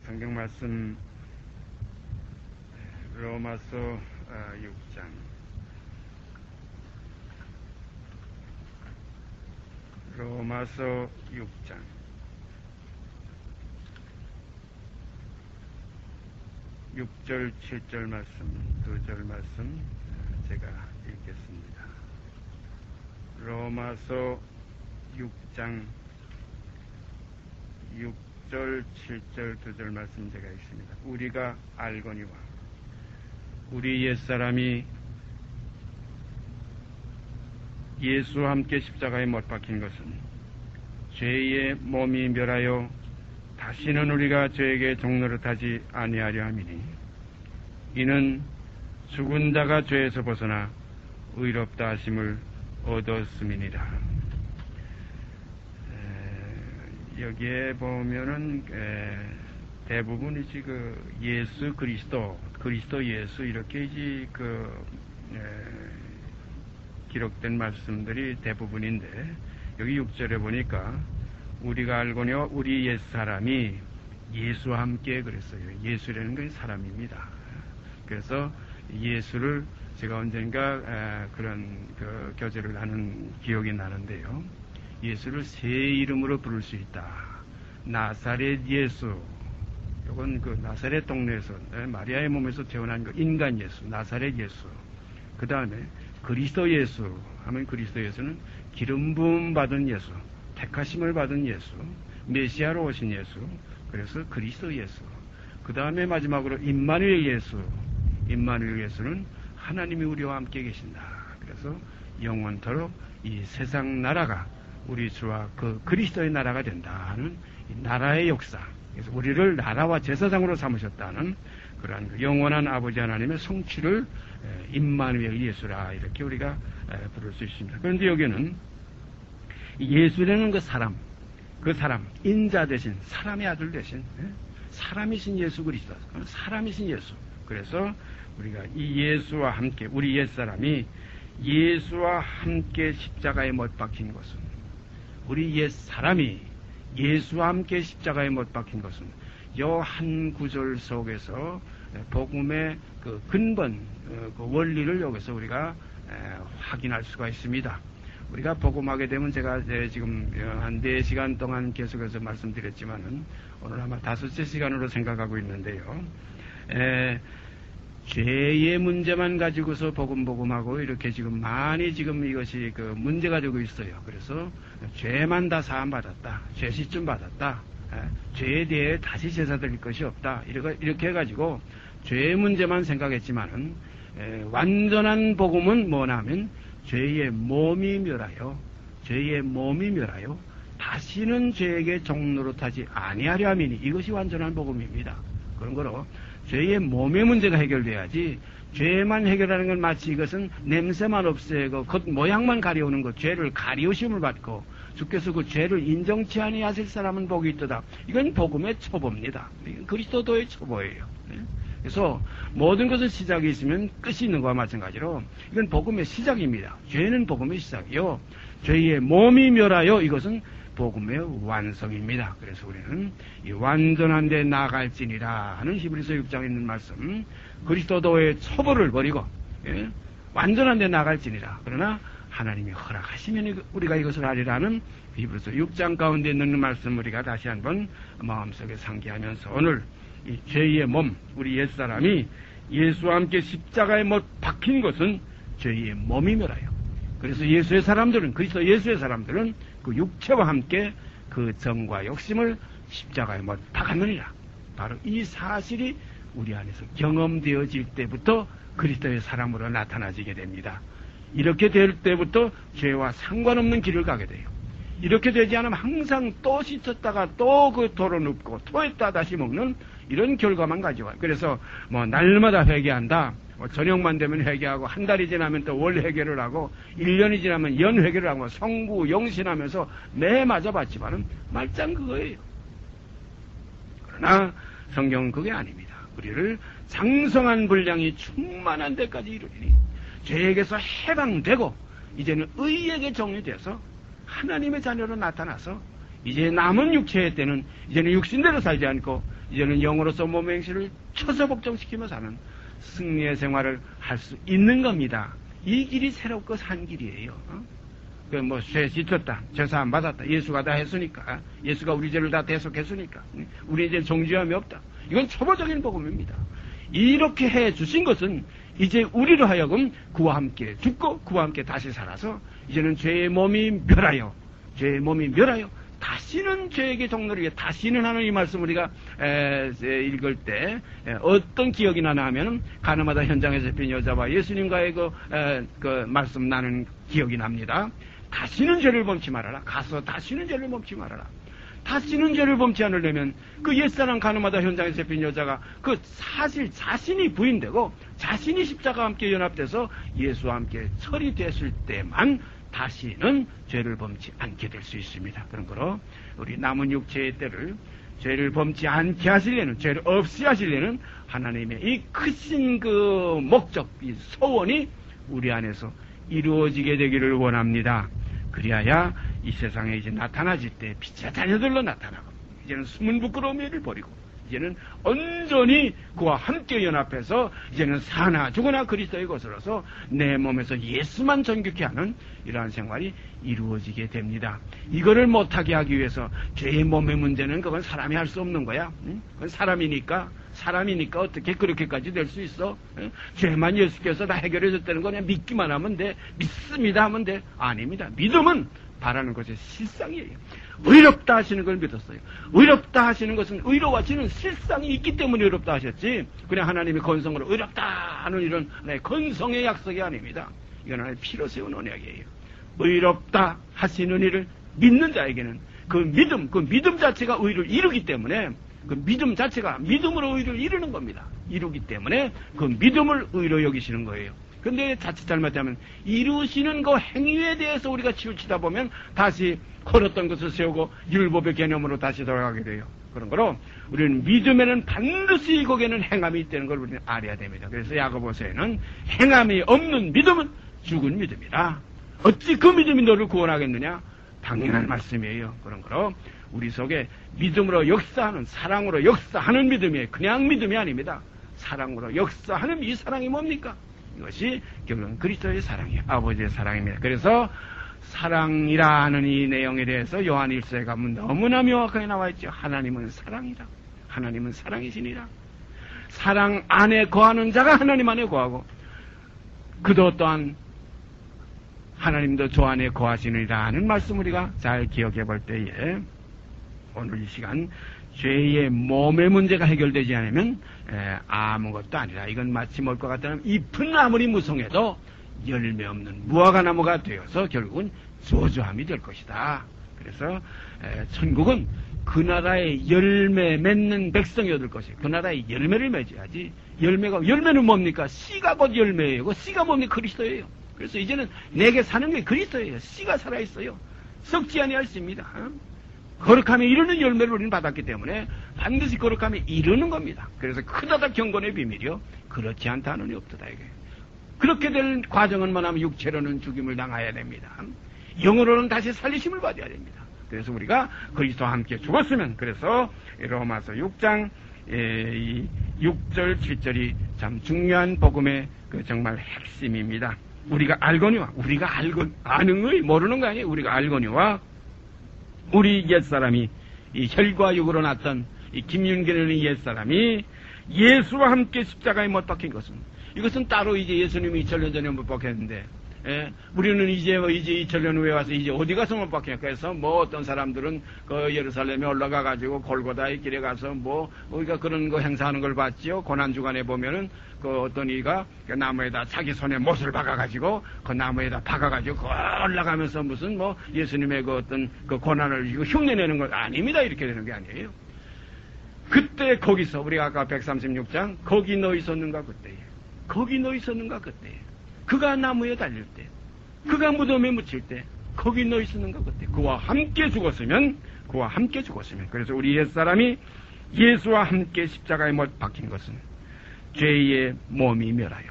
성경 말씀 로마서 6장 로마서 6장 6절 7절 말씀 2절 말씀 제가 읽겠습니다. 로마서 6장 6절 7절 2절 말씀 제가 읽습니다. 우리가 알거니와 우리 옛사람이 예수와 함께 십자가에 못 박힌 것은 죄의 몸이 멸하여 다시는 우리가 죄에게 종노릇하지 아니하려 함이니 이는 죽은 자가 죄에서 벗어나 의롭다 하심을 얻었음이니라. 여기에 보면은 대부분이 예수 그리스도 예수 이렇게 기록된 말씀들이 대부분인데 여기 6절에 보니까 우리가 알거니와 우리 옛사람이 예수와 함께 그랬어요. 예수라는 건 사람입니다. 그래서 예수를 제가 언젠가 그런 교제를 하는 기억이 나는데요. 예수를 세 이름으로 부를 수 있다. 나사렛 예수. 이건 나사렛 동네에서 마리아의 몸에서 태어난 인간 예수, 나사렛 예수. 그 다음에 그리스도 예수 하면 그리스도 예수는 기름 부음 받은 예수, 택하심을 받은 예수, 메시아로 오신 예수. 그래서 그리스도 예수. 그 다음에 마지막으로 임마누엘 예수. 임마누엘 예수는 하나님이 우리와 함께 계신다. 그래서 영원토록 이 세상 나라가 우리 주와 그리스도의 나라가 된다 하는 나라의 역사. 그래서 우리를 나라와 제사장으로 삼으셨다는 그러한 영원한 아버지 하나님의 성취를 임마누엘 예수라 이렇게 우리가 부를 수 있습니다. 그런데 여기는 예수라는 그 사람, 인자 대신 사람의 아들 대신 사람이신 예수 그리스도, 사람이신 예수. 그래서 우리가 이 예수와 함께 우리 옛사람이 예수와 함께 십자가에 못 박힌 것은 우리 옛사람이 예수와 함께 십자가에 못 박힌 것은 요 한 구절 속에서 복음의 근본, 원리를 여기서 우리가 확인할 수가 있습니다. 우리가 복음하게 되면 제가 지금 한 4시간 동안 계속해서 말씀드렸지만은 오늘 아마 5째 시간으로 생각하고 있는데요. 죄의 문제만 가지고서 복음하고 이렇게 지금 많이 이것이 문제가 되고 있어요. 그래서 죄만 다 사함받았다. 죄시쯤 받았다. 죄에 대해 다시 제사 드릴 것이 없다. 이렇게 해가지고 죄의 문제만 생각했지만은 완전한 복음은 뭐냐면 죄의 몸이 멸하여 다시는 죄에게 종노릇하지 아니하려 함이니 이것이 완전한 복음입니다. 그런 거로 죄의 몸의 문제가 해결돼야지 죄만 해결하는 건 마치 이것은 냄새만 없애고 겉 모양만 가려우는 것, 죄를 가리우심을 받고 주께서 그 죄를 인정치 아니하실 사람은 복이 있도다. 이건 복음의 초보입니다. 이건 그리스도도의 초보예요. 그래서 모든 것의 시작이 있으면 끝이 있는 것과 마찬가지로 이건 복음의 시작입니다. 죄는 복음의 시작이요. 죄의 몸이 멸하여 이것은 복음의 완성입니다. 그래서 우리는 이 완전한 데 나아갈지니라 하는 히브리서 6장에 있는 말씀, 그리스도도의 초보를 버리고 완전한 데 나아갈지니라. 그러나 하나님이 허락하시면 우리가 이것을 하리라는 히브리서 6장 가운데 있는 말씀 우리가 다시 한번 마음속에 상기하면서 오늘 이 죄의 몸, 우리 옛사람이 예수와 함께 십자가에 못 박힌 것은 죄의 몸이 멸하여. 그래서 예수의 사람들은, 그리스도 예수의 사람들은 그 육체와 함께 그 정과 욕심을 십자가에 못 박았느니라. 바로 이 사실이 우리 안에서 경험되어질 때부터 그리스도의 사람으로 나타나지게 됩니다. 이렇게 될 때부터 죄와 상관없는 길을 가게 돼요. 이렇게 되지 않으면 항상 또 씻었다가 또 그 도로 눕고 토했다 다시 먹는 이런 결과만 가져와요. 그래서 날마다 회개한다. 저녁만 되면 회개하고 한 달이 지나면 또 월 회개를 하고 1년이 지나면 연 회개를 하고 성구 영신하면서 매 맞아봤지만은 말짱 그거예요. 그러나 성경은 그게 아닙니다. 우리를 장성한 분량이 충만한 데까지 이르리니 죄에게서 해방되고 이제는 의에게 정리돼서 하나님의 자녀로 나타나서 이제 남은 육체의 때는 이제는 육신대로 살지 않고 이제는 영으로서 몸의 행실을 쳐서 복종시키며 사는 승리의 생활을 할 수 있는 겁니다. 이 길이 새롭고 산 길이에요. 죄 지쳤다, 죄사함 받았다, 예수가 다 했으니까, 예수가 우리 죄를 다 대속했으니까, 우리 이제 정죄함이 없다. 이건 초보적인 복음입니다. 이렇게 해 주신 것은 이제 우리로 하여금 그와 함께 죽고 그와 함께 다시 살아서 이제는 죄의 몸이 멸하여 다시는 죄에게 종로르게 다시는 하는 이 말씀 우리가 읽을 때 어떤 기억이 나나 하면 가나마다 현장에서 빈 여자와 예수님과의 그 말씀 나는 기억이 납니다. 다시는 죄를 범치 말아라. 가서 다시는 죄를 범치 말아라. 다시는 죄를 범치 않으려면 그 옛사람 가나마다 현장에서 빈 여자가 그 사실 자신이 부인되고 자신이 십자가와 함께 연합돼서 예수와 함께 처리됐을 때만 다시는 죄를 범치 않게 될 수 있습니다. 그런 거로 우리 남은 육체의 때를 죄를 범치 않게 하시려는, 죄를 없이 하시려는 하나님의 이 크신 그 목적, 이 소원이 우리 안에서 이루어지게 되기를 원합니다. 그리하여 이 세상에 이제 나타나질 때 빛의 자녀들로 나타나고 이제는 숨은 부끄러움을 버리고 이제는 온전히 그와 함께 연합해서 이제는 사나 죽으나 그리스도의 것으로서 내 몸에서 예수만 존귀케 하는 이러한 생활이 이루어지게 됩니다. 이거를 못하게 하기 위해서 죄의 몸의 문제는 그건 사람이 할 수 없는 거야. 그건 사람이니까 어떻게 그렇게까지 될 수 있어? 죄만 예수께서 다 해결해 줬다는 거 그냥 믿기만 하면 돼. 믿습니다 하면 돼. 아닙니다. 믿음은 바라는 것의 실상이에요. 의롭다 하시는 걸 믿었어요. 의롭다 하시는 것은 의로워지는 실상이 있기 때문에 의롭다 하셨지 그냥 하나님의 건성으로 의롭다 하는 이런 건성의 약속이 아닙니다. 이건 하나님의 피로 세운 언약이에요. 의롭다 하시는 이를 믿는 자에게는 그 믿음 자체가 의를 이루기 때문에 그 믿음 자체가 믿음으로 의를 이루는 겁니다. 이루기 때문에 그 믿음을 의로 여기시는 거예요. 근데 자칫 잘못하면 이루시는 그 행위에 대해서 우리가 치우치다 보면 다시 걸었던 것을 세우고 율법의 개념으로 다시 돌아가게 돼요. 그런 거로 우리는 믿음에는 반드시 거기에는 행함이 있다는 걸 우리는 알아야 됩니다. 그래서 야고보서에는 행함이 없는 믿음은 죽은 믿음이다. 어찌 그 믿음이 너를 구원하겠느냐? 당연한 말씀이에요. 그런 거로 우리 속에 믿음으로 역사하는, 사랑으로 역사하는 믿음이에요. 그냥 믿음이 아닙니다. 사랑으로 역사하는 이 사랑이 뭡니까? 이것이 결국은 그리스도의 사랑이에요. 아버지의 사랑입니다. 그래서 사랑이라는 이 내용에 대해서 요한 1서에 가면 너무나 명확하게 나와 있죠. 하나님은 사랑이라. 하나님은 사랑이시니라. 사랑 안에 거하는 자가 하나님 안에 거하고 그도 또한 하나님도 저 안에 거하시느니라 하는 말씀 우리가 잘 기억해 볼 때에 오늘 이 시간 죄의 몸의 문제가 해결되지 않으면 아무것도 아니라 이건 마치 뭘 것 같다면 잎은 아무리 무성해도 열매 없는 무화과 나무가 되어서 결국은 저주함이 될 것이다. 그래서 천국은 그 나라의 열매 맺는 백성이 얻을 것이에요. 그 나라의 열매를 맺어야지. 열매는 뭡니까? 씨가 곧 열매예요. 그 씨가 뭡니까? 그리스도예요. 그래서 이제는 내게 사는 게 그리스도예요. 씨가 살아있어요. 썩지 아니할 씨입니다. 거룩함에 이르는 열매를 우리는 받았기 때문에 반드시 거룩함에 이르는 겁니다. 그래서 크다다 경건의 비밀이요 그렇지 않다 하느니 없도다 이게. 그렇게 될 과정은 뭐냐면 육체로는 죽임을 당해야 됩니다. 영으로는 다시 살리심을 받아야 됩니다. 그래서 우리가 그리스도와 함께 죽었으면 그래서 로마서 6장 6절 7절이 참 중요한 복음의 그 정말 핵심입니다. 우리가 알거니와 아는 의 모르는 거 아니에요. 우리가 알거니와 우리 옛사람이 이 혈과 육으로 났던 이 김윤기라는 옛사람이 예수와 함께 십자가에 못 박힌 것은 이것은 따로 이제 예수님이 2000년 전에 못 박혔는데 우리는 이제 2000년 후에 와서 이제 어디 가서 못 박혔냐. 그래서 뭐 어떤 사람들은 그 예루살렘에 올라가 가지고 골고다의 길에 가서 뭐 우리가 그런 거 행사하는 걸 봤지요. 고난주간에 보면은 그 어떤 이가 그 나무에다 자기 손에 못을 박아가지고 그 나무에다 박아가지고 그 올라가면서 무슨 뭐 예수님의 그 어떤 그 고난을 흉내내는 것 아닙니다. 이렇게 되는 게 아니에요. 그때 거기서 우리가 아까 136장 거기 너 있었는가 그때에 거기 너 있었는가 그때에 그가 나무에 달릴 때 그가 무덤에 묻힐 때 거기 너 있었는가 그때 그와 함께 죽었으면 그래서 우리 옛사람이 예수와 함께 십자가에 못 박힌 것은 죄의 몸이 멸하여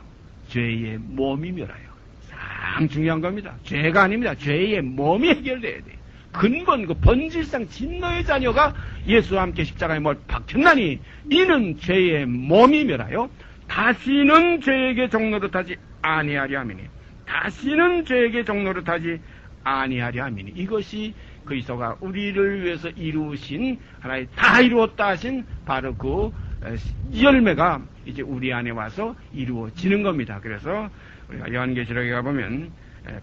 참 중요한 겁니다. 죄가 아닙니다. 죄의 몸이 해결돼야 돼. 근본, 그 본질상 진노의 자녀가 예수와 함께 십자가에 못 박혔나니 이는 죄의 몸이며라요. 다시는 죄에게 종노릇하지 아니하려 함이니. 다시는 죄에게 종노릇하지 아니하려 함이니. 이것이 그리스도가 우리를 위해서 이루신 하나의 다 이루었다 하신 바로 그 열매가 이제 우리 안에 와서 이루어지는 겁니다. 그래서 우리가 요한계시록에 가보면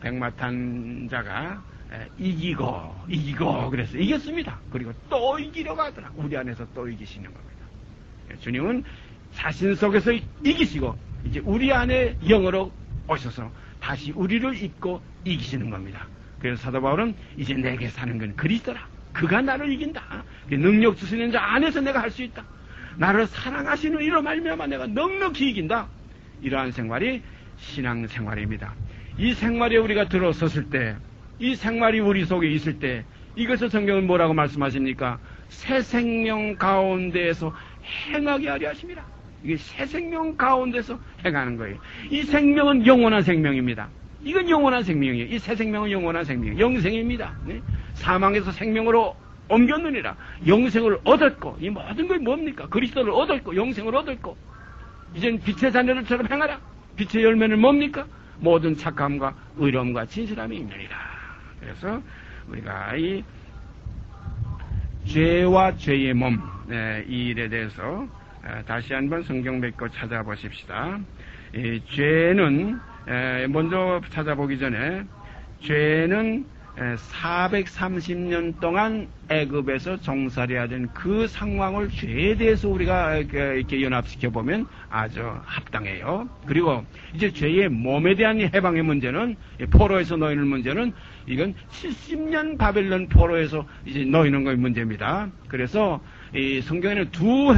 백마탄 자가 이기고 그래서 이겼습니다. 그리고 또 이기려고 하더라. 우리 안에서 또 이기시는 겁니다. 주님은 자신 속에서 이기시고 이제 우리 안에 영으로 오셔서 다시 우리를 입고 이기시는 겁니다. 그래서 사도 바울은 이제 내게 사는 건 그리스도라. 그가 나를 이긴다. 능력 주시는 자 안에서 내가 할 수 있다. 나를 사랑하시는 이로 말미암아 내가 넉넉히 이긴다. 이러한 생활이 신앙생활입니다. 이 생활에 우리가 들어섰을 때, 이 생활이 우리 속에 있을 때, 이것을 성경은 뭐라고 말씀하십니까? 새 생명 가운데에서 행하게 하려 하십니다. 이게 새 생명 가운데서 행하는 거예요. 이 생명은 영원한 생명입니다. 이건 영원한 생명이에요. 이 새 생명은 영원한 생명, 영생입니다. 네? 사망에서 생명으로 옮겼느니라. 영생을 얻었고, 이 모든 게 뭡니까? 그리스도를 얻었고, 영생을 얻었고, 이젠 빛의 자녀들처럼 행하라. 빛의 열매는 뭡니까? 모든 착함과 의로움과 진실함이 있느니라. 그래서 우리가 이 죄와 죄의 몸, 이 일에 대해서 다시 한번 성경 뵙고 찾아보십시다. 이 죄는 먼저 찾아보기 전에 죄는 430년 동안 애굽에서 종살이해야 된 그 상황을 죄에 대해서 우리가 이렇게 연합시켜 보면 아주 합당해요. 그리고 이제 죄의 몸에 대한 해방의 문제는, 포로에서 놓이는 문제는 이건 70년 바벨론 포로에서 이제 놓이는 것이 문제입니다. 그래서 이 성경에는 두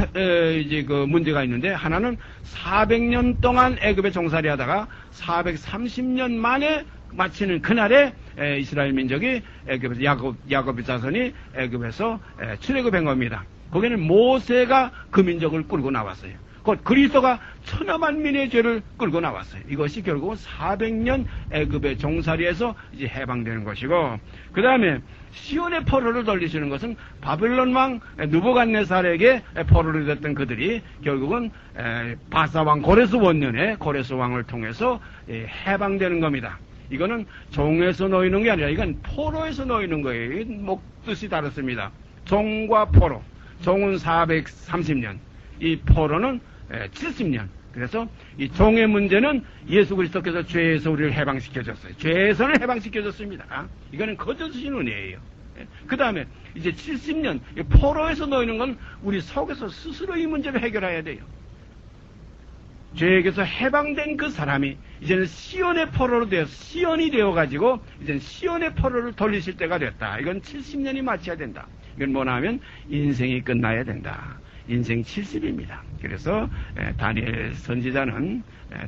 이제 그 문제가 있는데, 하나는 400년 동안 애굽에 종살이하다가 430년 만에 마치는 그날에 이스라엘 민족이 애굽에서 야곱의 자손이 애굽에서 출애굽한 겁니다. 거기는 모세가 그 민족을 끌고 나왔어요. 곧 그리스도가 천하만민의 죄를 끌고 나왔어요. 이것이 결국은 400년 애굽의 종살이에서 이제 해방되는 것이고, 그 다음에 시온의 포로를 돌리시는 것은 바벨론 왕 느부갓네살에게 포로를 됐던 그들이 결국은 바사왕 고레스 원년에 고레스 왕을 통해서 해방되는 겁니다. 이거는 종에서 놓이는 게 아니라 이건 포로에서 놓이는 거예요. 뜻이 다릅니다. 종과 포로. 종은 430년, 이 포로는 70년. 그래서 이 종의 문제는 예수 그리스도께서 죄에서 우리를 해방시켜줬어요. 죄에서는 해방시켜줬습니다. 이거는 거저주신 은혜예요. 그 다음에 이제 70년, 포로에서 놓이는 건 우리 속에서 스스로 이 문제를 해결해야 돼요. 죄에게서 해방된 그 사람이 이제는 시온의 포로로 되어서 시온이 되어가지고 이제는 시온의 포로를 돌리실 때가 됐다. 이건 70년이 마쳐야 된다. 이건 뭐냐면 인생이 끝나야 된다. 인생 70입니다. 그래서 다니엘 선지자는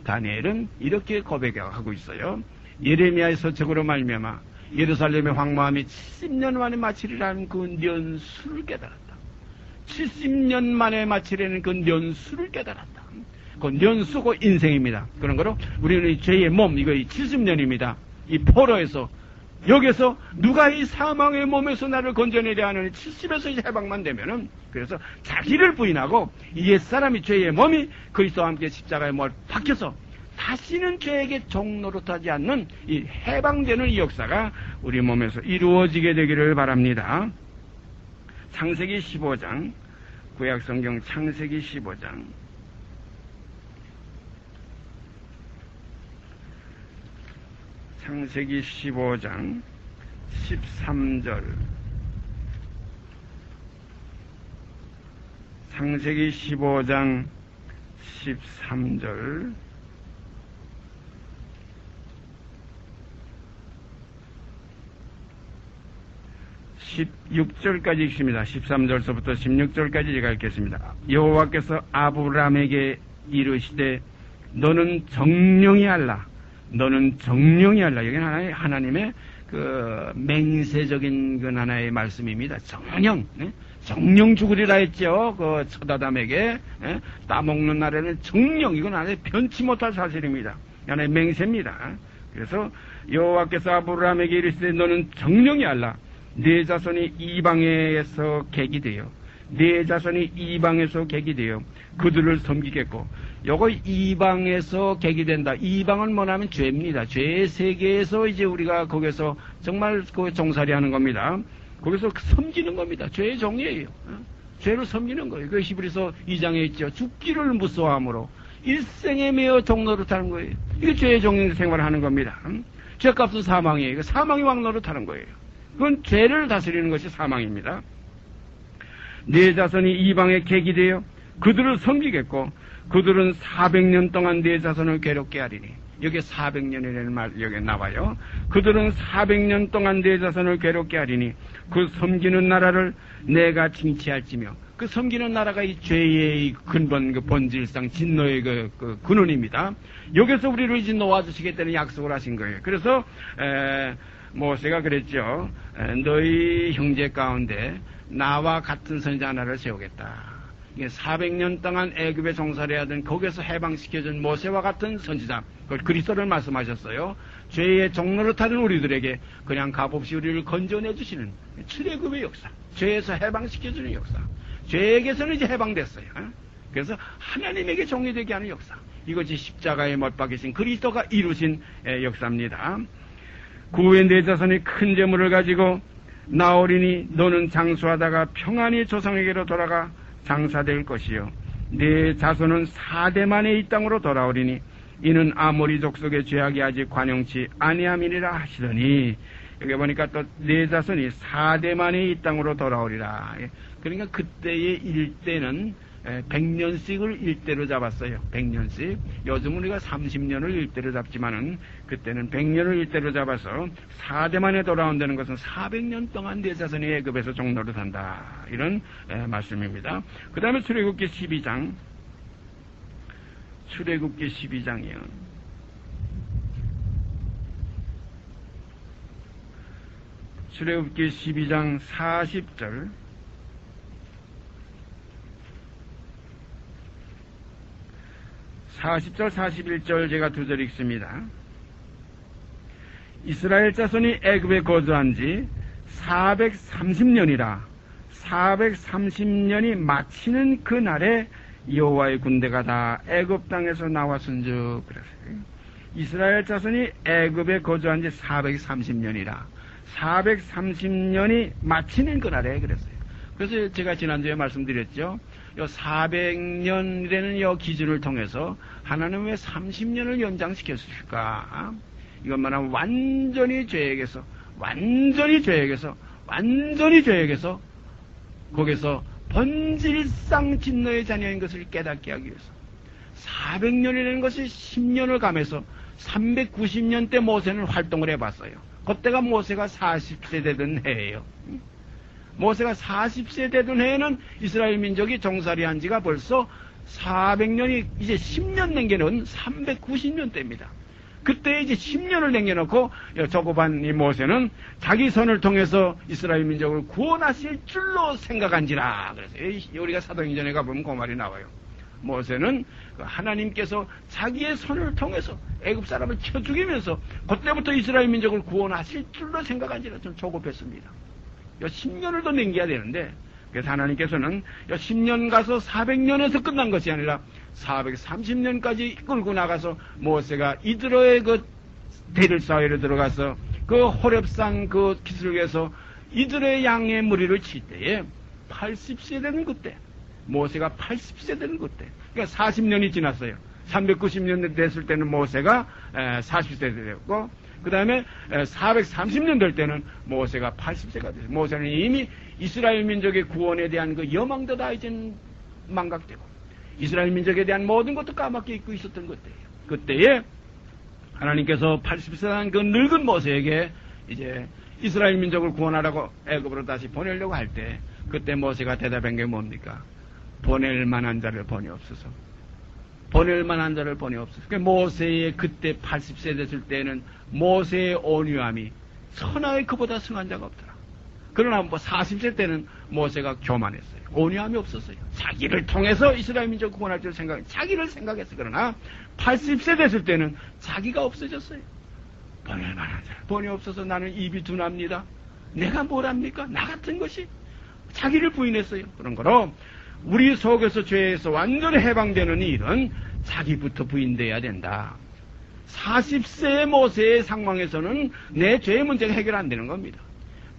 다니엘은 이렇게 고백하고 있어요. 예레미야의 서책으로 말미암아 예루살렘의 황무함이 70년 만에 마치리라는 그 년수를 깨달았다. 70년 만에 마치려는 그 년수를 깨달았다. 그 년수고 인생입니다. 그런 거로 우리는 이 죄의 몸, 이거 70년입니다. 이 포로에서, 여기서 누가 이 사망의 몸에서 나를 건져내려 하느니 70에서 이제 해방만 되면은, 그래서 자기를 부인하고 이 옛사람이 죄의 몸이 그리스도와 함께 십자가에 못 박혀서 다시는 죄에게 종노릇하지 않는 이 해방되는 이 역사가 우리 몸에서 이루어지게 되기를 바랍니다. 창세기 15장, 구약성경 창세기 15장, 창세기 15장 13절, 창세기 15장 13절, 16절까지 읽습니다. 13절서부터 16절까지 제가 읽겠습니다. 여호와께서 아브라함에게 이르시되 너는 정령히 할라. 너는 정령히 할라. 여기는 하나님의 그 맹세적인 그 하나의 말씀입니다. 정령. 네? 정령 죽으리라 했죠. 그 처다담에게. 네? 따먹는 날에는 정령. 이건 하나의 변치 못할 사실입니다. 하나의 맹세입니다. 그래서 여호와께서 아브라함에게 이르시되 너는 정령히 할라. 네 자손이 이방에서 객이 되어 네 자손이 이방에서 객이 되어 그들을 섬기겠고, 요거 이방에서 객이 된다. 이방은 뭐냐면 죄입니다. 죄의 세계에서 이제 우리가 거기서 정말 그 종살이 하는 겁니다. 거기서 섬기는 겁니다. 죄의 종이에요. 죄를 섬기는 거예요. 그 히브리서 2장에 있죠. 죽기를 무서워함으로 일생에 매어 종노릇하는 거예요. 이게 죄의 종인 생활을 하는 겁니다. 죄값은 사망이에요. 이거 사망이 왕노릇하는 거예요. 그건 죄를 다스리는 것이 사망입니다. 네 자손이 이방에 객이 되어 그들을 섬기겠고, 그들은 400년 동안 네 자손을 괴롭게 하리니. 여기 400년이라는 말 여기 나와요. 그들은 400년 동안 네 자손을 괴롭게 하리니 그 섬기는 나라를 내가 징치할지며. 그 섬기는 나라가 이 죄의 근본, 그 본질상 진노의 그 근원입니다. 여기서 우리를 이제 놓아주시겠다는 약속을 하신 거예요. 그래서 모세가 그랬죠. 너희 형제 가운데 나와 같은 선지자 하나를 세우겠다. 400년 동안 애굽에 종살이 하던 거기서 해방시켜준 모세와 같은 선지자, 그걸 그리스도를 말씀하셨어요. 죄의 종노릇하는 우리들에게 그냥 값없이 우리를 건져내주시는 출애굽의 역사, 죄에서 해방시켜주는 역사, 죄에게서는 이제 해방됐어요. 그래서 하나님에게 종이 되게 하는 역사, 이것이 십자가에 못 박히신 그리스도가 이루신 역사입니다. 그 후에 네 자손이 큰 재물을 가지고 나오리니 너는 장수하다가 평안히 조상에게로 돌아가 장사될 것이요, 네 자손은 4대 만에 이 땅으로 돌아오리니 이는 아모리 족속의 죄악이 아직 관용치 아니함이니라 하시더니, 여기 보니까 또 네 자손이 4대 만에 이 땅으로 돌아오리라. 그러니까 그때의 일대는 100년씩을 일대로 잡았어요. 100년씩. 요즘 우리가 30년을 일대로 잡지만은 그때는 100년을 일대로 잡아서 4대 만에 돌아온다는 것은 400년 동안 네 자손이 애굽에서 종노릇 한다. 이런 말씀입니다. 그 다음에 출애굽기 12장. 출애굽기 12장이요. 출애굽기 12장 40절. 40절, 41절 제가 두 절 읽습니다. 이스라엘 자손이 애굽에 거주한 지 430년이라 430년이 마치는 그날에 여호와의 군대가 다 애굽 땅에서 나왔은즉. 그랬어요. 이스라엘 자손이 애굽에 거주한 지 430년이라 430년이 마치는 그날에 그랬어요. 그래서 제가 지난주에 말씀드렸죠. 요 400년이라는 요 기준을 통해서 하나님은 왜 30년을 연장시켰을까? 이것만 하면 완전히 죄에게서 거기서 본질상 진노의 자녀인 것을 깨닫게 하기 위해서 400년이라는 것이 10년을 감해서 390년 때 모세는 활동을 해봤어요. 그때가 모세가 40세 되던 해예요. 모세가 40세 되던 해에는 이스라엘 민족이 종살이 한 지가 벌써 400년이 이제 10년 남겨놓은 390년 때입니다. 그때 이제 10년을 남겨놓고 조그만 이 모세는 자기 손을 통해서 이스라엘 민족을 구원하실 줄로 생각한지라. 그래서 우리가 사도행전에 가보면 그 말이 나와요. 모세는 하나님께서 자기의 손을 통해서 애굽 사람을 쳐 죽이면서 그때부터 이스라엘 민족을 구원하실 줄로 생각한지라. 좀 조급했습니다. 10년을 더 남겨야 되는데, 그래서 하나님께서는 10년 가서 400년에서 끝난 것이 아니라 430년까지 끌고 나가서 모세가 이드로의 그 대를 사회로 들어가서 그 호렙산 그 기슭에서 이드로의 양의 무리를 칠 때에 80세 되는 그때, 모세가 80세 되는 그때, 그러니까 40년이 지났어요. 390년 됐을 때는 모세가 40세 되었고, 그 다음에 430년 될 때는 모세가 80세가 됐어요. 모세는 이미 이스라엘 민족의 구원에 대한 그 여망도 다 이제 망각되고 이스라엘 민족에 대한 모든 것도 까맣게 잊고 있었던 그때예요. 그때에 하나님께서 80세 난 그 늙은 모세에게 이제 이스라엘 민족을 구원하라고 애굽으로 다시 보내려고 할 때, 그때 모세가 대답한 게 뭡니까? 보낼 만한 자를 보내 없어서. 보낼 만한 자를 보내 없어서. 그러니까 모세의 그때 80세 됐을 때는 모세의 온유함이 천하의 그보다 승한 자가 없더라. 그러나 뭐 40세 때는 모세가 교만했어요. 온유함이 없었어요. 자기를 통해서 이스라엘 민족 구원할 줄 자기를 생각했어요. 그러나 80세 됐을 때는 자기가 없어졌어요. 보낼 만한 자 보내 없어서 나는 입이 둔합니다. 내가 뭘 합니까? 나 같은 것이 자기를 부인했어요. 그런 거로 우리 속에서 죄에서 완전히 해방되는 일은 자기부터 부인돼야 된다. 40세의 모세의 상황에서는 내 죄의 문제가 해결 안 되는 겁니다.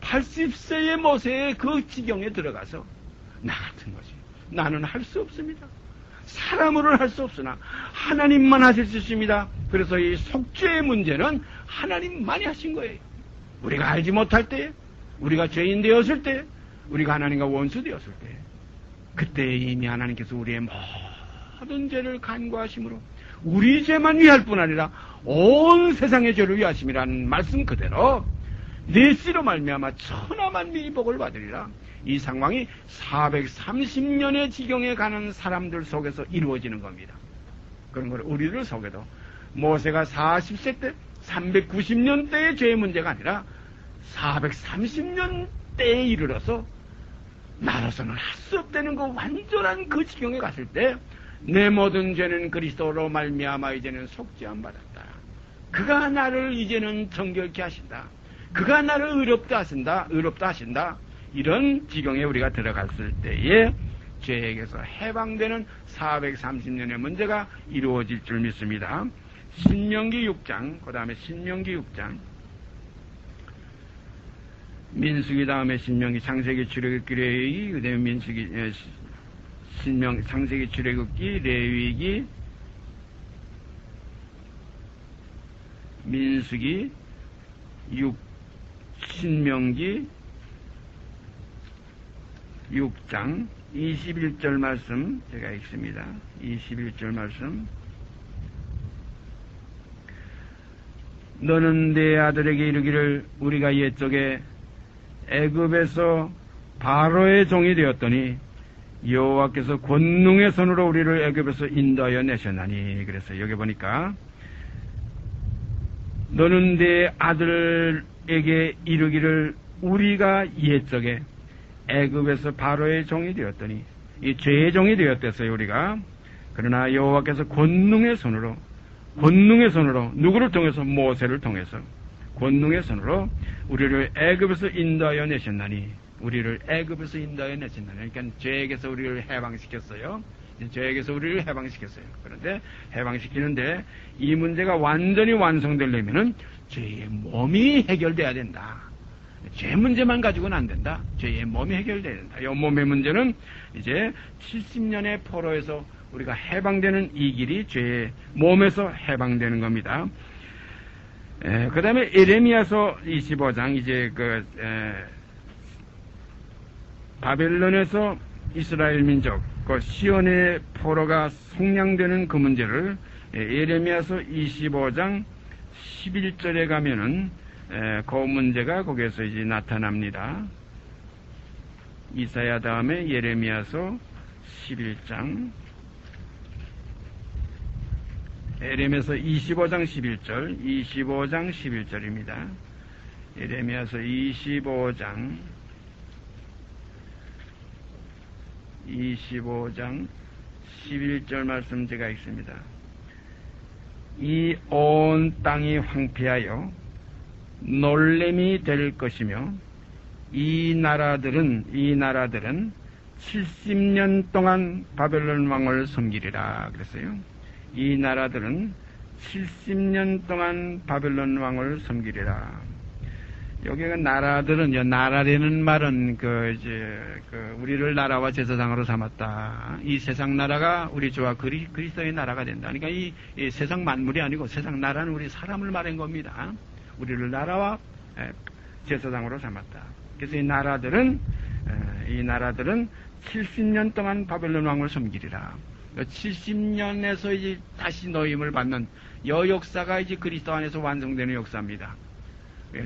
80세의 모세의 그 지경에 들어가서 나 같은 것이 나는 할 수 없습니다. 사람으로는 할 수 없으나 하나님만 하실 수 있습니다. 그래서 이 속죄의 문제는 하나님만이 하신 거예요. 우리가 알지 못할 때, 우리가 죄인 되었을 때, 우리가 하나님과 원수 되었을 때, 그때 이미 하나님께서 우리의 모든 죄를 간구하심으로 우리 죄만 위할 뿐 아니라 온 세상의 죄를 위하심이라는 말씀 그대로 내 씨로 말미암아 천하만민이 복을 받으리라. 이 상황이 430년의 지경에 가는 사람들 속에서 이루어지는 겁니다. 그런 걸 우리들 속에도 모세가 40세 때 390년 때의 죄의 문제가 아니라 430년 때에 이르러서 나로서는 할 수 없다는 그 완전한 그 지경에 갔을 때 내 모든 죄는 그리스도로 말미암아 이제는 속죄함 받았다. 그가 나를 이제는 정결케 하신다. 그가 나를 의롭다 하신다. 이런 지경에 우리가 들어갔을 때에 죄에게서 해방되는 430년의 문제가 이루어질 줄 믿습니다. 신명기 6장, 그 다음에 신명기 6장, 민수기 다음에 신명기, 창세기, 출애굽기, 레위기, 그 다음에 민수기, 창세기, 출애굽기, 레위기, 민수기, 신명기 6장 21절 말씀 제가 읽습니다. 21절 말씀. 너는 내 아들에게 이르기를 우리가 옛적에 애굽에서 바로의 종이 되었더니 여호와께서 권능의 손으로 우리를 애굽에서 인도하여 내셨나니. 그래서 여기 보니까 너는 내 아들에게 이르기를 우리가 옛적에 애굽에서 바로의 종이 되었더니, 이 죄의 종이 되었댔어요 우리가. 그러나 여호와께서 권능의 손으로 누구를 통해서? 모세를 통해서 권능의 손으로 우리를 애굽에서 인도하여 내셨나니. 우리를 애굽에서 인도하여 내셨나니. 그러니까 죄에게서 우리를 해방시켰어요. 죄에게서 우리를 해방시켰어요. 그런데 해방시키는데 이 문제가 완전히 완성되려면은 죄의 몸이 해결돼야 된다. 죄 문제만 가지고는 안 된다. 죄의 몸이 해결돼야 된다. 이 몸의 문제는 이제 70년의 포로에서 우리가 해방되는 이 길이 죄의 몸에서 해방되는 겁니다. 그 다음에 예레미야서 25장, 이제 바벨론에서 이스라엘 민족, 그 시온의 포로가 속량되는 그 문제를 예레미야서 25장 11절에 가면은 그 문제가 거기에서 이제 나타납니다. 이사야 다음에 예레미야서 11장, 예레미야서 25장 11절입니다. 예레미야서 25장 11절 말씀 제가 읽습니다. 이 온 땅이 황폐하여 놀램이 될 것이며 이 나라들은 70년 동안 바벨론 왕을 섬기리라 그랬어요. 이 나라들은 70년 동안 바벨론 왕을 섬기리라. 여기가 나라들은요, 나라라는 말은 우리를 나라와 제사장으로 삼았다. 이 세상 나라가 우리 주와 그리스도의 나라가 된다. 그러니까 이 세상 만물이 아니고 세상 나라는 우리 사람을 말한 겁니다. 우리를 나라와 제사장으로 삼았다. 그래서 이 나라들은 70년 동안 바벨론 왕을 섬기리라. 70년에서 이제 다시 노임을 받는 여 역사가 이제 그리스도 안에서 완성되는 역사입니다.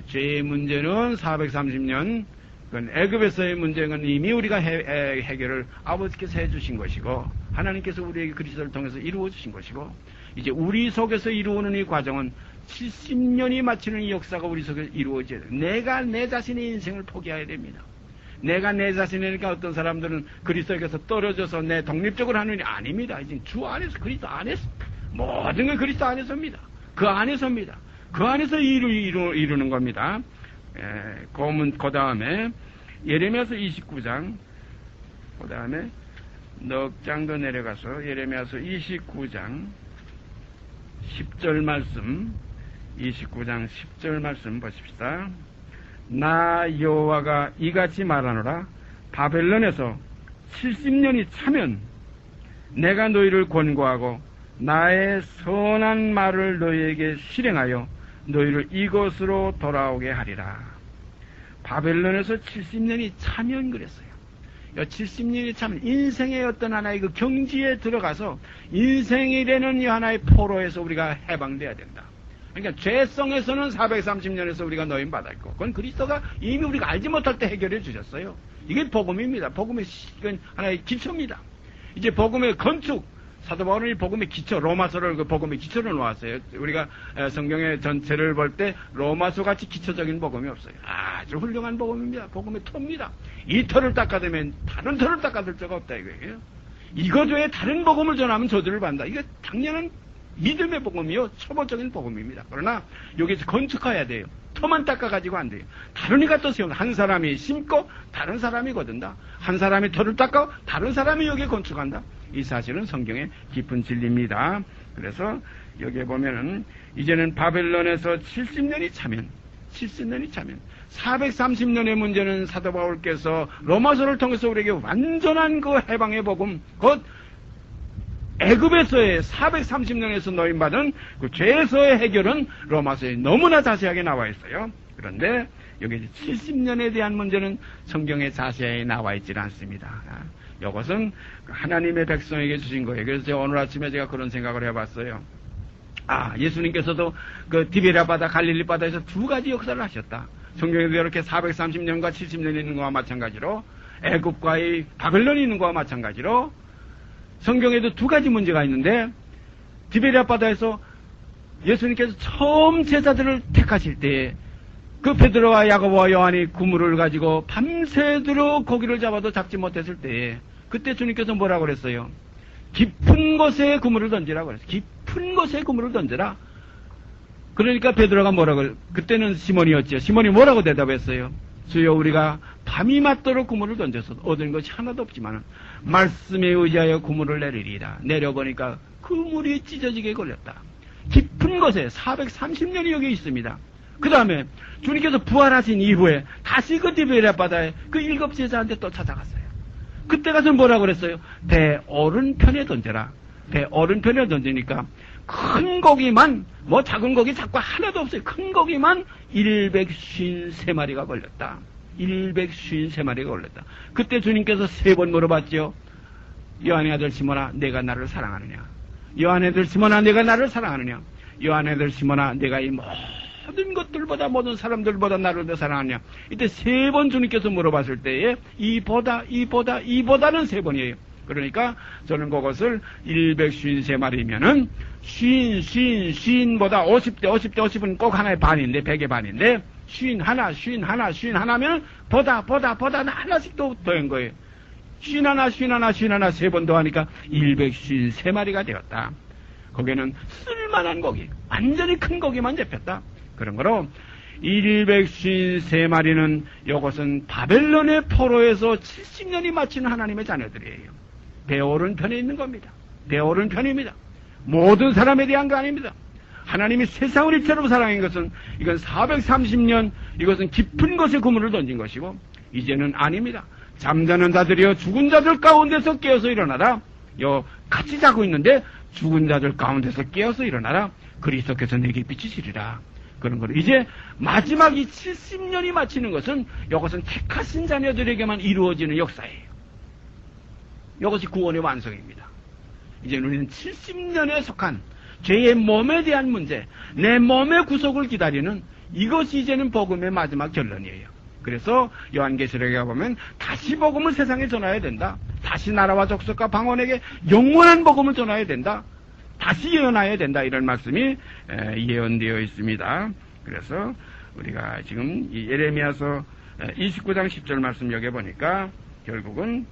죄의 문제는 430년, 애굽에서의 문제는 이미 우리가 해결을 아버지께서 해주신 것이고, 하나님께서 우리에게 그리스도를 통해서 이루어 주신 것이고, 이제 우리 속에서 이루어오는 이 과정은 70년이 마치는 이 역사가 우리 속에서 이루어져야 돼요. 내가 내 자신의 인생을 포기해야 됩니다. 내가 내 자신이니까 어떤 사람들은 그리스도에게서 떨어져서 내 독립적으로 하는 일이 아닙니다. 이제 주 안에서, 그리스도 안에서, 모든 걸 그리스도 안에서입니다. 그 안에서입니다. 그 안에서 이루는 겁니다. 고문, 그 다음에 예레미야서 29장, 그 다음에 넉 장 더 내려가서 예레미야서 29장 10절 말씀, 29장 10절 말씀 보십시다. 나 여호와가 이같이 말하노라. 바벨론에서 70년이 차면 내가 너희를 권고하고 나의 선한 말을 너희에게 실행하여 너희를 이곳으로 돌아오게 하리라. 바벨론에서 70년이 차면 그랬어요. 70년이 차면 인생의 어떤 하나의 그 경지에 들어가서 인생이라는 하나의 포로에서 우리가 해방돼야 된다. 그러니까 죄성에서는 430년에서 우리가 노임 받았고, 그건 그리스도가 이미 우리가 알지 못할 때 해결해 주셨어요. 이게 복음입니다. 복음의 이건 하나의 기초입니다. 이제 복음의 건축, 사도 바울은 이 복음의 기초, 로마서를 그 복음의 기초로 놓았어요. 우리가 성경의 전체를 볼 때 로마서 같이 기초적인 복음이 없어요. 아주 훌륭한 복음입니다. 복음의 터입니다. 이 터를 닦아대면 다른 터를 닦아줄 자가 없다 이거예요. 이것 외에 다른 복음을 전하면 저주를 받는다. 이게 당연한 믿음의 복음이요, 초보적인 복음입니다. 그러나 여기서 건축해야 돼요. 터만 닦아가지고 안 돼요. 다른 이가 또 세운다. 한 사람이 심고 다른 사람이 거둔다. 한 사람이 터를 닦아 다른 사람이 여기에 건축한다. 이 사실은 성경의 깊은 진리입니다. 그래서 여기에 보면은 이제는 바벨론에서 70년이 차면 430년의 문제는 사도 바울께서 로마서를 통해서 우리에게 완전한 그 해방의 복음, 곧 애굽에서의 430년에서 노임받은 그 죄에서의 해결은 로마서에 너무나 자세하게 나와 있어요. 그런데 여기 70년에 대한 문제는 성경에 자세히 나와 있지 않습니다. 이것은 하나님의 백성에게 주신 거예요. 그래서 제가 오늘 아침에 제가 그런 생각을 해봤어요. 예수님께서도 그 디베랴 바다, 갈릴리 바다에서 두 가지 역사를 하셨다. 성경에도 이렇게 430년과 70년이 있는 것과 마찬가지로 애굽과의 바벨론이 있는 것과 마찬가지로 성경에도 두 가지 문제가 있는데, 디베랴 바다에서 예수님께서 처음 제자들을 택하실 때에 그 베드로와 야고보와 요한이 그물을 가지고 밤새도록 고기를 잡아도 잡지 못했을 때에 그때 주님께서 뭐라고 그랬어요? 깊은 곳에 그물을 던지라고 그랬어요. 깊은 곳에 그물을 던져라. 그러니까 베드로가 뭐라고, 그때는 시몬이었죠. 시몬이 뭐라고 대답했어요? 주여, 우리가 밤이 맞도록 그물을 던져서 얻은 것이 하나도 없지만 말씀에 의지하여 그물을 내리리라. 내려보니까 그물이 찢어지게 걸렸다. 깊은 곳에 430년이 여기 있습니다. 그 다음에 주님께서 부활하신 이후에 다시 그 디베랴 바다에 그 7 제자한테 또 찾아갔어요. 그때 가서 뭐라고 그랬어요? 배 오른편에 던져라. 배 오른편에 던지니까 큰 고기만, 뭐 작은 고기 자꾸 하나도 없어요. 큰 고기만 153마리가 걸렸다. 153마리가 걸렸다. 그때 주님께서 3번 물어봤죠. 요한의 아들 시몬아, 내가 나를 사랑하느냐? 요한의 아들 시몬아, 내가 나를 사랑하느냐? 요한의 아들 시몬아, 내가 이 모든 것들보다, 모든 사람들보다 나를 더 사랑하느냐? 이때 3번 주님께서 물어봤을 때에 이보다는 3번이에요. 그러니까 저는 그것을 153마리면은 쉰보다 50은 꼭 하나의 반인데, 100의 반인데, 51하면 보다 하나씩 더 더한 거예요. 3번 더하니까 153마리가 되었다. 거기는 쓸만한 고기, 완전히 큰 고기만 잡혔다. 그런 거로 153마리는 이것은 바벨론의 포로에서 70년이 마친 하나님의 자녀들이에요. 배 오른편에 있는 겁니다. 배 오른편입니다. 모든 사람에 대한 거 아닙니다. 하나님이 세상을 이처럼 사랑한 것은 이건 430년, 이것은 깊은 곳에 그물을 던진 것이고, 이제는 아닙니다. 잠자는 자들이여 죽은 자들 가운데서 깨어서 일어나라. 같이 자고 있는데 죽은 자들 가운데서 깨어서 일어나라. 그리스도께서 내게 비치시리라. 그런 거로 이제 마지막이 70년이 마치는 것은 이것은 택하신 자녀들에게만 이루어지는 역사예요. 이것이 구원의 완성입니다. 이제 우리는 70년에 속한 죄의 몸에 대한 문제, 내 몸의 구속을 기다리는 이것이 이제는 복음의 마지막 결론이에요. 그래서 요한계시록에 보면 다시 복음을 세상에 전해야 된다. 다시 나라와 족속과 방언에게 영원한 복음을 전해야 된다. 다시 예언해야 된다. 이런 말씀이 예언되어 있습니다. 그래서 우리가 지금 이 예레미야서 29장 10절 말씀 여기 보니까 결국은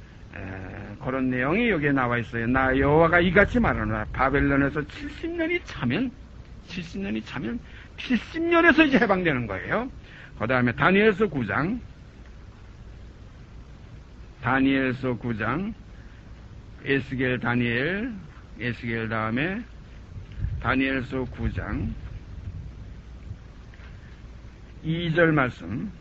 그런 내용이 여기에 나와 있어요. 나 여호와가 이같이 말하노라. 바벨론에서 70년이 차면 70년에서 이제 해방되는 거예요. 그 다음에 다니엘서 9장, 다니엘서 9장, 에스겔 다니엘, 에스겔 다음에 다니엘서 9장 2절 말씀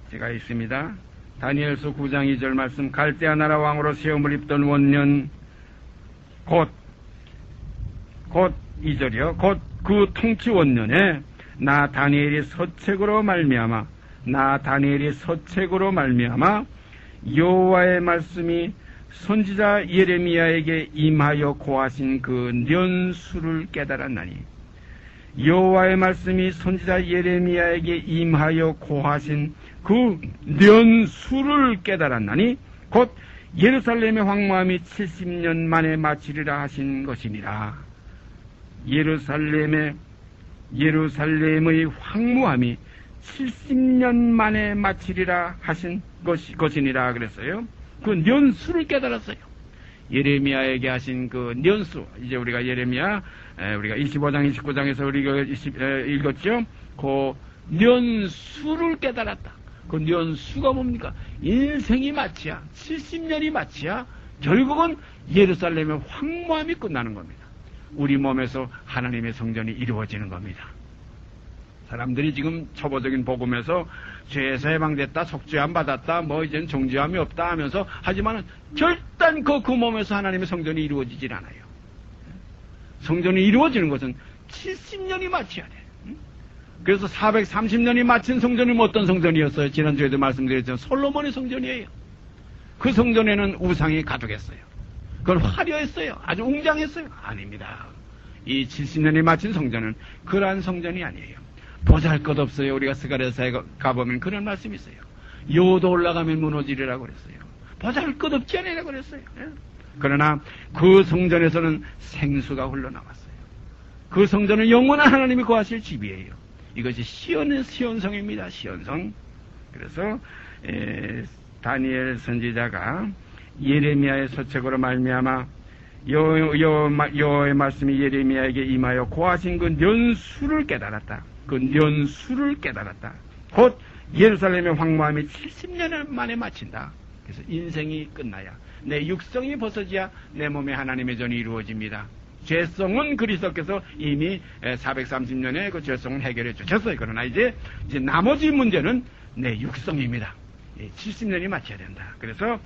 제가 있습니다. 다니엘서 9장 2절 말씀. 갈대아 나라 왕으로 시험을 입던 원년 곧 2절이요. 곧 그 통치 원년에 나 다니엘이 서책으로 말미암아 여호와의 말씀이 선지자 예레미야에게 임하여 고하신 그 년수를 깨달았나니, 여호와의 말씀이 선지자 예레미야에게 임하여 고하신 그 년수를 깨달았나니 곧 예루살렘의 황무함이 70년 만에 마치리라 하신 것이니라. 예루살렘의 황무함이 70년 만에 마치리라 하신 것이니라 그랬어요. 그 년수를 깨달았어요. 예레미야에게 하신 그 년수, 이제 우리가 예레미야 우리가 25장 29장에서 우리가 읽었죠. 그 년수를 깨달았다. 그 년수가 뭡니까? 인생이 마치야, 70년이 마치야 결국은 예루살렘의 황무함이 끝나는 겁니다. 우리 몸에서 하나님의 성전이 이루어지는 겁니다. 사람들이 지금 초보적인 복음에서 죄에서 해방됐다, 속죄함 받았다, 뭐 이제는 정죄함이 없다 하면서 하지만 절단 그 몸에서 하나님의 성전이 이루어지질 않아요. 성전이 이루어지는 것은 70년이 마쳐야 돼. 그래서 430년이 마친 성전이 어떤 성전이었어요? 지난주에도 말씀드렸지만 솔로몬의 성전이에요. 그 성전에는 우상이 가득했어요. 그건 화려했어요. 아주 웅장했어요. 아닙니다. 이 70년이 마친 성전은 그러한 성전이 아니에요. 보잘것없어요. 우리가 스가랴서에 가보면 그런 말씀이 있어요. 여호도 올라가면 무너지리라고 그랬어요. 보잘것없지 않으라고 그랬어요. 그러나 그 성전에서는 생수가 흘러나왔어요. 그 성전은 영원한 하나님이 거하실 집이에요. 이것이 시온성입니다. 시온성. 그래서 다니엘 선지자가 예레미야의 서책으로 말미암아 여호와의 말씀이 예레미야에게 임하여 고하신 그 년수를 깨달았다. 그 년수를 깨달았다. 곧 예루살렘의 황무함이 70년 만에 마친다. 그래서 인생이 끝나야 내 육성이 벗어져야 내 몸에 하나님의 전이 이루어집니다. 죄성은 그리스도께서 이미 430년에 그 죄성은 해결해 주셨어요. 그러나 이제 나머지 문제는 내 육성입니다. 70년이 마쳐야 된다. 그래서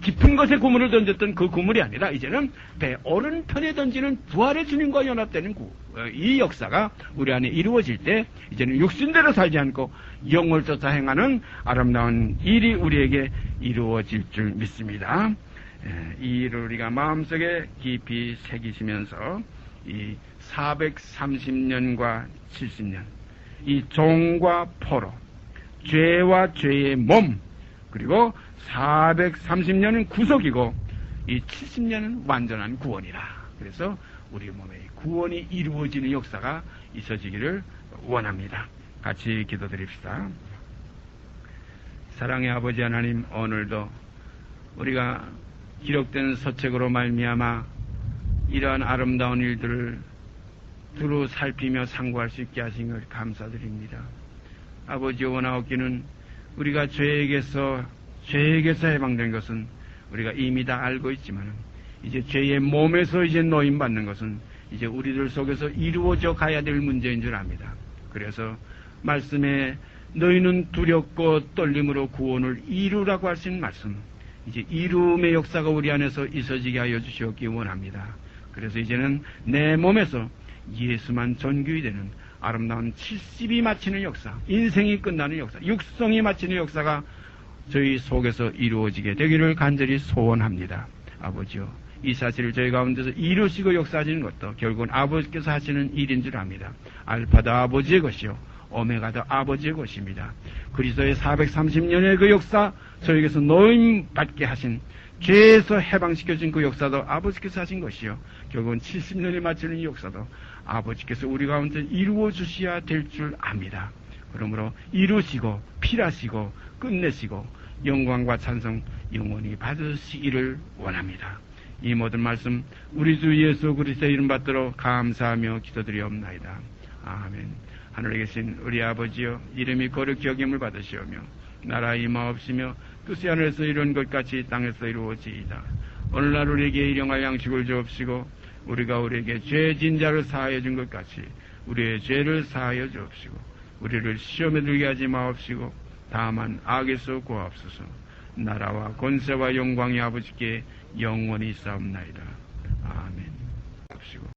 깊은 것에 그물을 던졌던 그 그물이 아니라 이제는 배 오른편에 던지는 부활의 주님과 연합되는 이 역사가 우리 안에 이루어질 때 이제는 육신대로 살지 않고 영을 쫓아 행하는 아름다운 일이 우리에게 이루어질 줄 믿습니다. 이 일을 우리가 마음속에 깊이 새기시면서 이 430년과 70년, 이 종과 포로, 죄와 죄의 몸, 그리고 430년은 구속이고 이 70년은 완전한 구원이라. 그래서 우리 몸에 구원이 이루어지는 역사가 있어지기를 원합니다. 같이 기도드립시다. 사랑의 아버지 하나님, 오늘도 우리가 기록된 서책으로 말미암아 이러한 아름다운 일들을 두루 살피며 상고할 수 있게 하신 걸 감사드립니다. 아버지, 원하옵기는 우리가 죄에게서 해방된 것은 우리가 이미 다 알고 있지만 이제 죄의 몸에서 이제 노임받는 것은 이제 우리들 속에서 이루어져 가야 될 문제인 줄 압니다. 그래서 말씀에 너희는 두렵고 떨림으로 구원을 이루라고 하신 말씀, 이제 이루음의 역사가 우리 안에서 있어지게 하여 주시옵기 원합니다. 그래서 이제는 내 몸에서 예수만 전규이 되는 아름다운 70이 마치는 역사, 인생이 끝나는 역사, 육성이 마치는 역사가 저희 속에서 이루어지게 되기를 간절히 소원합니다. 아버지요, 이 사실을 저희 가운데서 이루시고 역사하시는 것도 결국은 아버지께서 하시는 일인 줄 압니다. 알파도 아버지의 것이요 오메가도 아버지의 것입니다. 그리스도의 430년의 그 역사, 저에게서 노임받게 하신, 죄에서 해방시켜준 그 역사도 아버지께서 하신 것이요 결국은 70년이 마치는 이 역사도 아버지께서 우리 가운데 이루어 주셔야 될 줄 압니다. 그러므로 이루시고 필하시고 끝내시고 영광과 찬송 영원히 받으시기를 원합니다. 이 모든 말씀 우리 주 예수 그리스도의 이름 받들어 감사하며 기도드리옵나이다. 아멘. 하늘에 계신 우리 아버지여, 이름이 거룩히 여김을 받으시오며 나라 임하옵시며 뜻이 하늘에서 이룬 것 같이 땅에서 이루어지이다. 오늘날 우리에게 일용할 양식을 주옵시고 우리가 우리에게 죄진 자를 사하여 준 것 같이 우리의 죄를 사하여 주옵시고 우리를 시험에 들게 하지 마옵시고 다만 악에서 구하옵소서. 나라와 권세와 영광이 아버지께 영원히 있사옵나이다. 아멘.